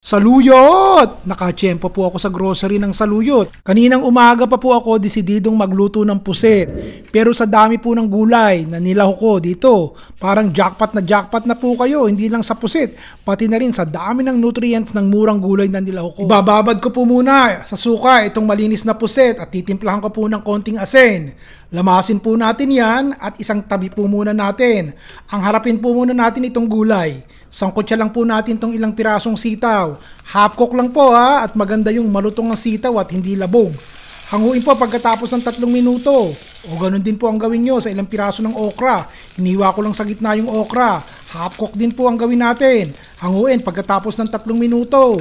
Saluyot! Nakatsyempo po ako sa grocery ng saluyot. Kaninang umaga pa po ako desididong magluto ng puset. Pero sa dami po ng gulay na nilaho ko dito, parang jackpot na po kayo. Hindi lang sa puset, pati na rin sa dami ng nutrients ng murang gulay na nilaho ko. Ibababad ko po muna sa suka itong malinis na puset at titimplahan ko po ng konting asin. Lamasin po natin yan at isang tabi po muna natin. Ang harapin po muna natin itong gulay. Sangkotsa lang po natin itong ilang pirasong sitaw. Half cook lang po at maganda yung malutong ng sitaw at hindi labog. Hanguin po pagkatapos ng 3 minuto. O ganun din po ang gawin nyo sa ilang piraso ng okra. Hiniwa ko lang sa gitna yung okra. Half cook din po ang gawin natin. Hanguin pagkatapos ng 3 minuto.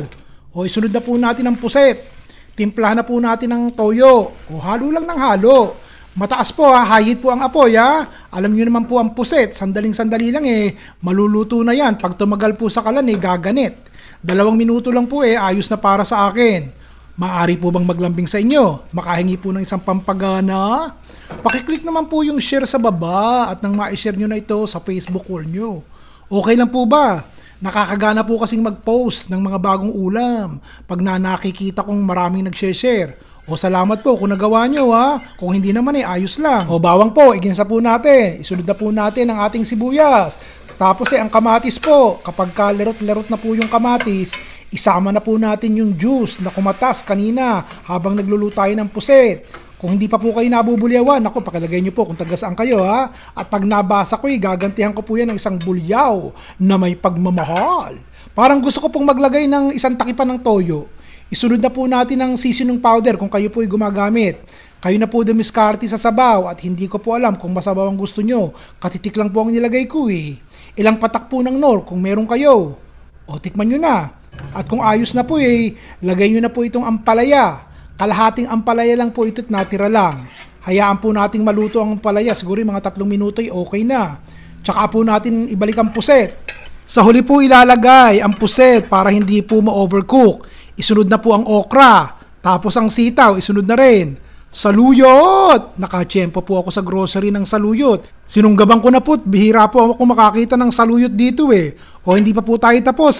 O isunod na po natin ang puset. Timplahan na po natin ng toyo. O halo lang ng halo. Mataas po high heat po ang apoy Alam nyo naman po ang puset, sandaling-sandali lang maluluto na yan. Pag tumagal po sa kalan gaganit. 2 minuto lang po ayos na para sa akin. Maaari po bang maglambing sa inyo? Makahingi po ng isang pampagana? Pakiclick naman po yung share sa baba at nang ma-share nyo na ito sa Facebook wall nyo. Okay lang po ba? Nakakagana po kasing mag-post ng mga bagong ulam pag nakikita kong maraming nag-share. O salamat po kung nagawa nyo Kung hindi naman ayos lang. O bawang po, iginsa po natin. Isunod na po natin ang ating sibuyas. Tapos ang kamatis po. Kapag lerot-lerot na po yung kamatis, isama na po natin yung juice na kumatas kanina habang nagluluto tayo ng puset. Kung hindi pa po kayo nabubulyawan, ako pakilagay nyo po kung taga saan kayo At pag nabasa ko gagantihan ko po yan ng isang bulyaw na may pagmamahal. Parang gusto ko pong maglagay ng isang takipan ng toyo. Isunod na po natin ang seasoning powder kung kayo po gumagamit. Kayo na po dumiskarte sa sabaw at hindi ko po alam kung masabaw ang gusto nyo. Katitik lang po ang nilagay ko Ilang patak po ng nor kung meron kayo. O tikman nyo na. At kung ayos na po lagay nyo na po itong ampalaya. Kalahating ampalaya lang po ito at natira lang. Hayaan po nating maluto ang ampalaya. Siguro mga 3 minuto okay na. Tsaka po natin ibalik ang puset. Sa huli po ilalagay ang puset para hindi po ma-overcook. Isunod na po ang okra, tapos ang sitaw, isunod na rin. Saluyot! Nakatsyempo po ako sa grocery ng saluyot. Sinunggaban ko na po, bihira po ako makakita ng saluyot dito O hindi pa po tayo tapos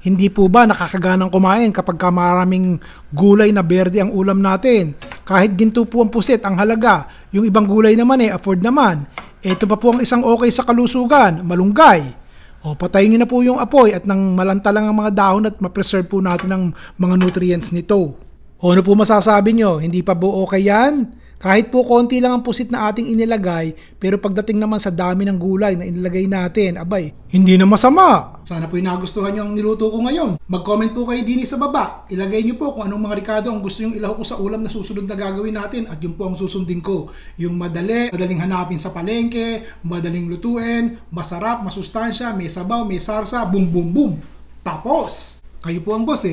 Hindi po ba nakakaganang kumain kapag maraming gulay na berde ang ulam natin? Kahit ginto po ang puset ang halaga, yung ibang gulay naman afford naman. Ito pa po ang isang okay sa kalusugan, malunggay. O patayin nyo na po yung apoy at nang malanta lang ang mga dahon at ma-preserve po natin ang mga nutrients nito. O ano po masasabi nyo? Hindi pa po okay yan? Kahit po konti lang ang pusit na ating inilagay, pero pagdating naman sa dami ng gulay na inilagay natin, abay, hindi na masama. Sana po nagustuhan nyo ang niluto ko ngayon. Mag-comment po kayo din sa baba. Ilagay nyo po kung anong mga rikado ang gusto nyong ilaho ko sa ulam na susunod na gagawin natin at yun po ang susundin ko. Yung madaling hanapin sa palengke, madaling lutuin, masarap, masustansya, may sabaw, may sarsa, boom boom boom. Tapos, kayo po ang boss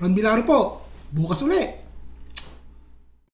Ron Bilaro po. Bukas uli.